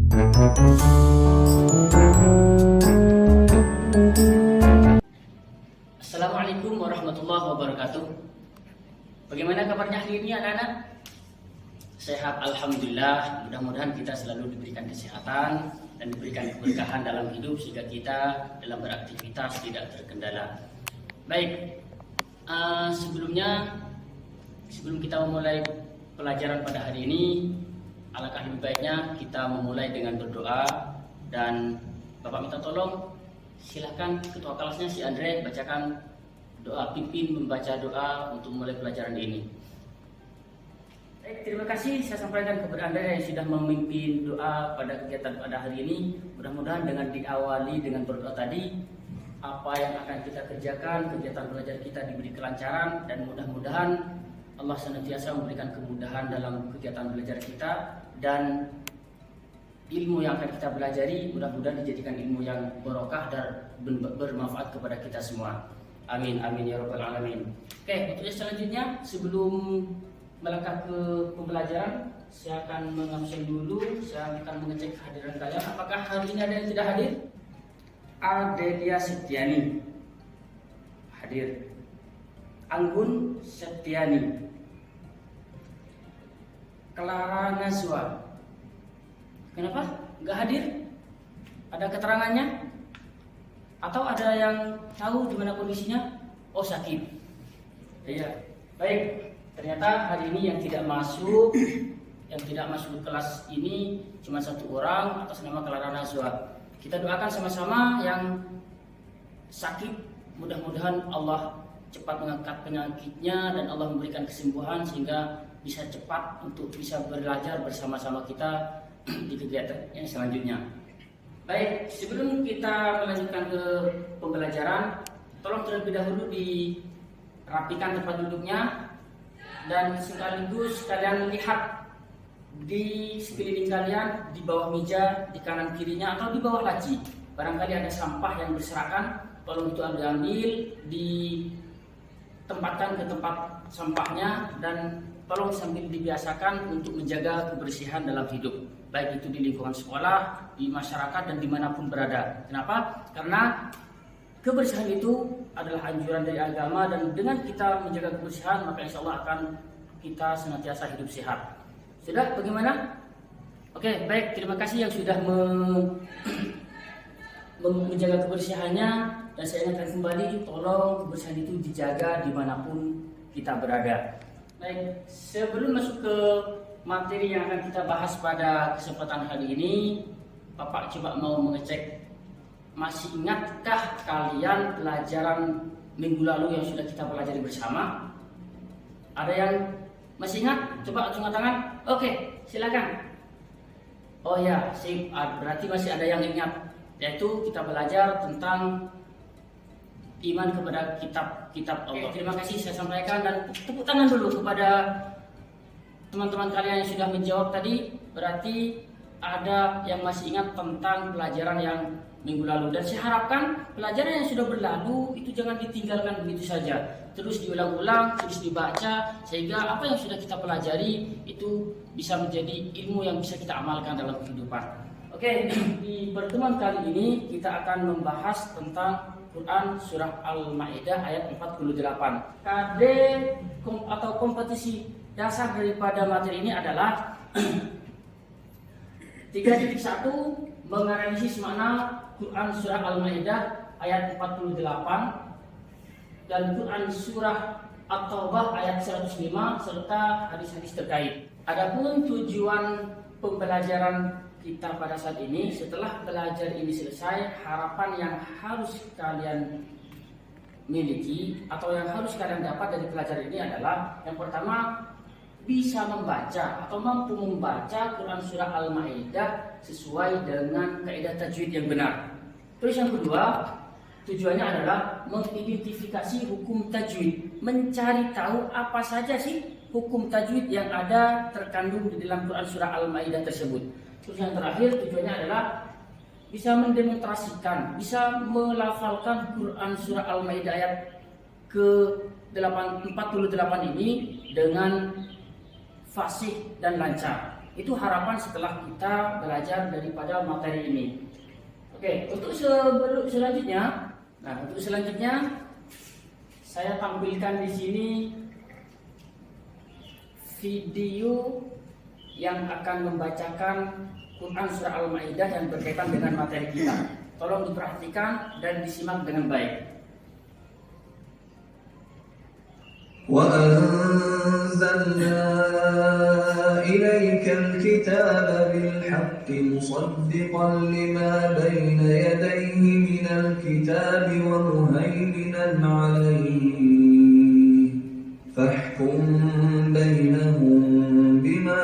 Assalamualaikum warahmatullahi wabarakatuh. Bagaimana kabarnya hari ini anak-anak? Sehat alhamdulillah. Mudah-mudahan kita selalu diberikan kesehatan dan diberikan keberkahan dalam hidup sehingga kita dalam beraktivitas tidak terkendala. Baik, sebelum kita memulai pelajaran pada hari ini, alangkah lebih baiknya kita memulai dengan berdoa. Dan Bapak minta tolong, silahkan ketua kelasnya si Andre bacakan doa, pimpin membaca doa untuk mulai pelajaran ini. Baik, terima kasih saya sampaikan kepada Anda yang sudah memimpin doa pada kegiatan pada hari ini. Mudah-mudahan dengan diawali dengan berdoa tadi, apa yang akan kita kerjakan, kegiatan belajar kita diberi kelancaran, dan mudah-mudahan Allah senantiasa memberikan kemudahan dalam kegiatan belajar kita, dan ilmu yang akan kita pelajari mudah-mudahan dijadikan ilmu yang barokah dan bermanfaat kepada kita semua. Amin, amin ya rabbal alamin. Oke, untuk selanjutnya sebelum melangkah ke pembelajaran, saya akan mengabsen dulu. Saya akan mengecek kehadiran kalian. Apakah hari ini ada yang tidak hadir? Adelia Septiani hadir. Anggun Septiani. Clara Nazwa. Kenapa nggak hadir? Ada keterangannya? Atau ada yang tahu di mana kondisinya? Oh, sakit. Iya. Baik. Ternyata hari ini yang tidak masuk ke kelas ini cuma satu orang atas nama Clara Nazwa. Kita doakan sama-sama yang sakit, mudah-mudahan Allah cepat mengangkat penyakitnya dan Allah memberikan kesembuhan sehingga bisa cepat untuk bisa belajar bersama-sama kita di kegiatan yang selanjutnya. Baik, sebelum kita melanjutkan ke pembelajaran, tolong terlebih dahulu dirapikan tempat duduknya dan sekaligus kalian lihat di sekeliling kalian, di bawah meja, di kanan kirinya atau di bawah laci. Barangkali ada sampah yang berserakan, tolong itu ambil, ditempatkan ke tempat sampahnya, dan tolong sambil dibiasakan untuk menjaga kebersihan dalam hidup, baik itu di lingkungan sekolah, di masyarakat, dan dimanapun berada. Kenapa? Karena kebersihan itu adalah anjuran dari agama, dan dengan kita menjaga kebersihan maka insya Allah akan kita senantiasa hidup sehat. Sudah bagaimana? Oke, baik, terima kasih yang sudah menjaga kebersihannya, dan saya ingatkan kembali, tolong kebersihan itu dijaga dimanapun kita berada. Baik, sebelum masuk ke materi yang akan kita bahas pada kesempatan hari ini, Bapak coba mau mengecek, masih ingatkah kalian pelajaran minggu lalu yang sudah kita pelajari bersama? Ada yang masih ingat? Coba angkat tangan. Oke, silakan. Oh ya, sip. Berarti masih ada yang ingat, yaitu kita belajar tentang iman kepada kitab-kitab Allah. Terima kasih saya sampaikan, dan tepuk tangan dulu kepada teman-teman kalian yang sudah menjawab tadi. Berarti ada yang masih ingat tentang pelajaran yang minggu lalu, dan saya harapkan pelajaran yang sudah berlalu itu jangan ditinggalkan begitu saja, terus diulang-ulang, terus dibaca, sehingga apa yang sudah kita pelajari itu bisa menjadi ilmu yang bisa kita amalkan dalam kehidupan. Oke, di pertemuan kali ini kita akan membahas tentang Quran Surah Al-Ma'idah ayat 48. KD atau kompetisi dasar daripada materi ini adalah 3.1 menganalisis makna Quran Surah Al-Ma'idah ayat 48 dan Quran Surah At-Taubah ayat 105 serta hadis-hadis terkait. Adapun tujuan pembelajaran kita pada saat ini, setelah belajar ini selesai, harapan yang harus kalian miliki atau yang harus kalian dapat dari pelajaran ini adalah, yang pertama, bisa membaca atau mampu membaca Quran Surah Al-Ma'idah sesuai dengan kaidah tajwid yang benar. Terus yang kedua, tujuannya adalah mengidentifikasi hukum tajwid, mencari tahu apa saja sih hukum tajwid yang ada terkandung di dalam Quran Surah Al-Ma'idah tersebut. Terus yang terakhir, tujuannya adalah bisa mendemonstrasikan, bisa melafalkan Quran Surah Al-Ma'idah ayat ke-48 ini dengan fasih dan lancar. Itu harapan setelah kita belajar daripada materi ini. Oke, untuk selanjutnya, saya tampilkan di sini video yang akan membacakan Quran surah Al-Maidah yang berkaitan dengan materi kita. Tolong diperhatikan dan disimak dengan baik. وأنزلنا إليك الكتاب بالحق مصدقا لما بين يديه من الكتاب ومهيمنا عليه فاحكم بينهم بما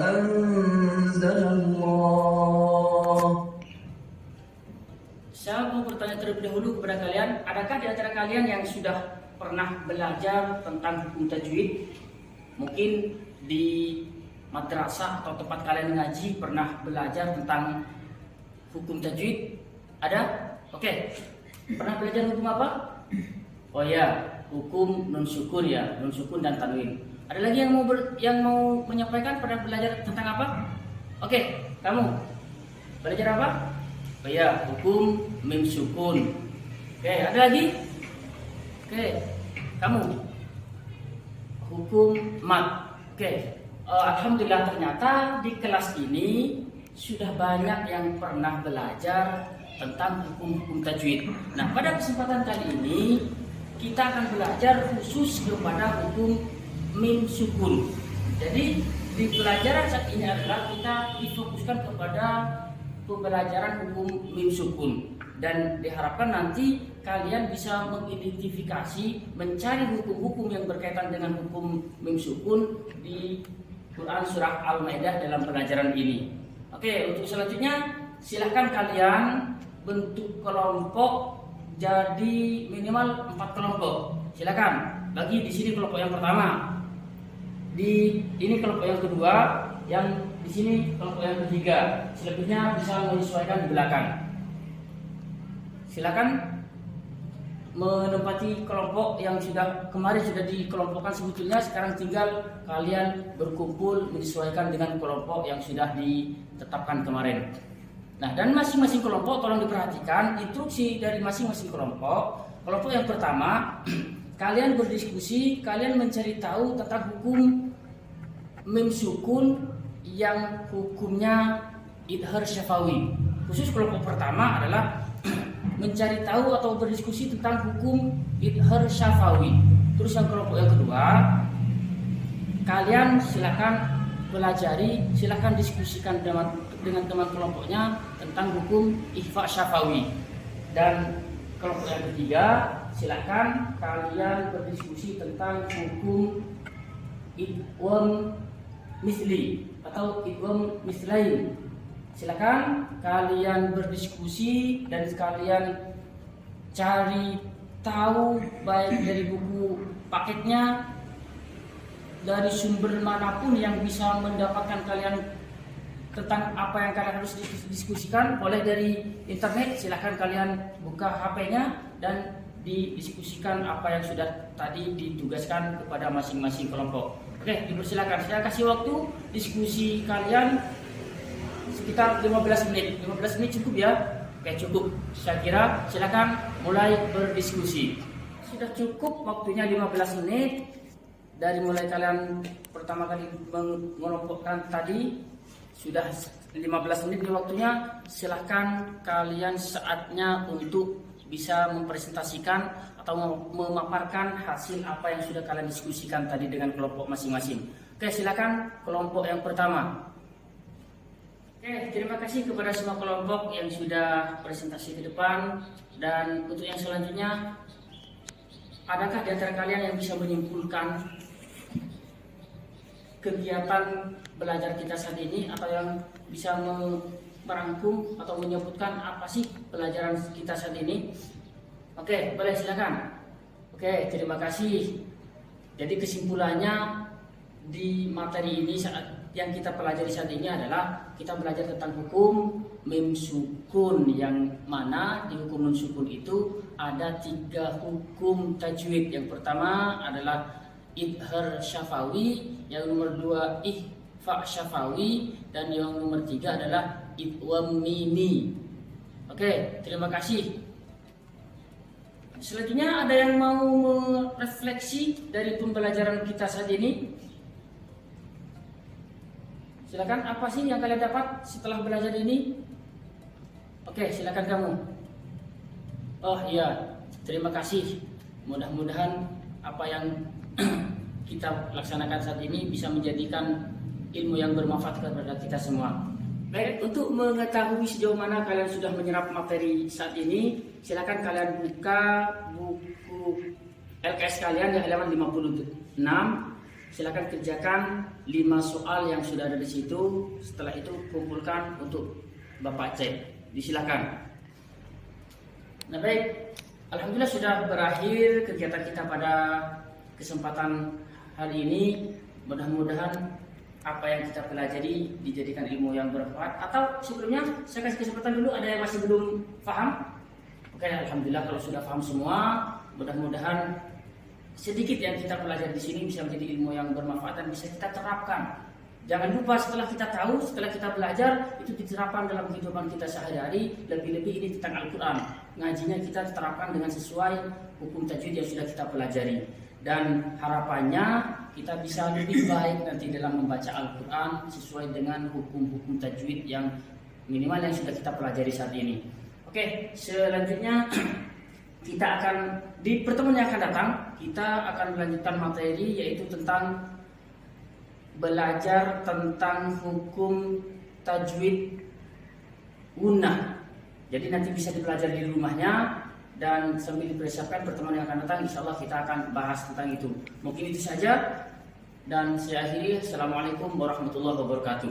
أنزل الله. Saya mau bertanya terlebih dahulu kepada kalian, adakah di antara kalian yang sudah pernah belajar tentang hukum tajwid? Mungkin di madrasah atau tempat kalian ngaji pernah belajar tentang hukum tajwid? Ada? Oke. Pernah belajar hukum apa? Oh ya, hukum nun sukun ya, nun sukun dan tanwin. Ada lagi yang mau menyampaikan pernah belajar tentang apa? Oke, kamu belajar apa? Oh ya, hukum mim sukun. Oke, ada lagi? Oke, kamu hukum mat. Oke, alhamdulillah ternyata di kelas ini sudah banyak yang pernah belajar tentang hukum-hukum tajwid. Nah, pada kesempatan kali ini kita akan belajar khusus kepada hukum mim sukun. Jadi di pelajaran saat ini adalah kita difokuskan kepada pembelajaran hukum mim sukun. Dan diharapkan nanti kalian bisa mengidentifikasi, mencari hukum-hukum yang berkaitan dengan hukum mim sukun di Quran surah Al-Maidah dalam pelajaran ini. Oke, untuk selanjutnya silahkan kalian bentuk kelompok jadi minimal 4 kelompok. Silakan bagi di sini kelompok yang pertama, di ini kelompok yang kedua, yang di sini kelompok yang ketiga. Selebihnya bisa menyesuaikan di belakang. Silakan menempati kelompok yang kemarin sudah dikelompokkan sebetulnya, sekarang tinggal kalian berkumpul menyesuaikan dengan kelompok yang sudah ditetapkan kemarin. Nah, dan masing-masing kelompok tolong diperhatikan instruksi dari masing-masing kelompok. Kelompok yang pertama, kalian berdiskusi, kalian mencari tahu tentang hukum mim sukun yang hukumnya idhar syafawi. Khusus kelompok pertama adalah mencari tahu atau berdiskusi tentang hukum idhar syafawi. Terus yang kelompok yang kedua, kalian silakan pelajari, silakan diskusikan dengan teman kelompoknya tentang hukum ikhfa syafawi. Dan kelompok yang ketiga, silakan kalian berdiskusi tentang hukum idgham misli atau idgham mislain. Silakan kalian berdiskusi dan kalian cari tahu baik dari buku paketnya, dari sumber manapun yang bisa mendapatkan kalian tentang apa yang kalian harus diskusikan. Boleh dari internet, silahkan kalian buka HP-nya dan didiskusikan apa yang sudah tadi ditugaskan kepada masing-masing kelompok. Oke, dipersilakan. Saya kasih waktu diskusi kalian sekitar 15 menit. 15 menit cukup ya? Oke, cukup. Saya kira silakan mulai berdiskusi. Sudah cukup waktunya 15 menit. Dari mulai kalian pertama kali mengelompokkan tadi, sudah 15 menit di waktunya. Silahkan kalian saatnya untuk bisa mempresentasikan atau memaparkan hasil apa yang sudah kalian diskusikan tadi dengan kelompok masing-masing. Oke, silakan kelompok yang pertama. Oke, terima kasih kepada semua kelompok yang sudah presentasi ke depan. Dan untuk yang selanjutnya, adakah di antara kalian yang bisa menyimpulkan kegiatan belajar kita saat ini, atau yang bisa merangkum atau menyebutkan apa sih pelajaran kita saat ini? Oke, boleh silakan. Oke, terima kasih. Jadi kesimpulannya di materi ini yang kita pelajari saat ini adalah kita belajar tentang hukum mim sukun, yang mana di hukum nun sukun itu ada 3 hukum tajwid. Yang pertama adalah idhar syafawi, yang nomor 2 ikhfa fa syafawi, dan yang nomor 3 adalah idgham mimi. Oke, terima kasih. Selanjutnya ada yang mau merefleksi dari pembelajaran kita saat ini? Silakan, apa sih yang kalian dapat setelah belajar ini? Oke, silakan kamu. Oh iya, terima kasih. Mudah-mudahan apa yang kita laksanakan saat ini bisa menjadikan ilmu yang bermanfaat kepada kita semua. Baik, untuk mengetahui sejauh mana kalian sudah menyerap materi saat ini, silakan kalian buka buku LKS kalian di halaman 56. Silakan kerjakan 5 soal yang sudah ada di situ. Setelah itu kumpulkan untuk Bapak cek. Disilakan. Nah baik, alhamdulillah sudah berakhir kegiatan kita pada kesempatan hari ini. Mudah-mudahan apa yang kita pelajari dijadikan ilmu yang bermanfaat. Atau sebelumnya saya kasih kesempatan dulu, ada yang masih belum paham? Oke, alhamdulillah kalau sudah paham semua, mudah-mudahan sedikit yang kita pelajari di sini bisa menjadi ilmu yang bermanfaat dan bisa kita terapkan. Jangan lupa setelah kita tahu, setelah kita belajar, itu diterapkan dalam kehidupan kita sehari-hari. Lebih-lebih ini tentang Al-Quran. Ngajinya kita terapkan dengan sesuai hukum tajwid yang sudah kita pelajari. Dan harapannya kita bisa lebih baik nanti dalam membaca Al-Quran sesuai dengan hukum-hukum tajwid yang minimal yang sudah kita pelajari saat ini. Oke, selanjutnya kita akan di pertemuan yang akan datang kita akan melanjutkan materi yaitu tentang belajar tentang hukum tajwid gunnah. Jadi nanti bisa dipelajari di rumahnya. Dan sambil dipersiapkan pertemuan yang akan datang, insya Allah kita akan bahas tentang itu. Mungkin itu saja. Dan saya akhiri. Assalamualaikum warahmatullahi wabarakatuh.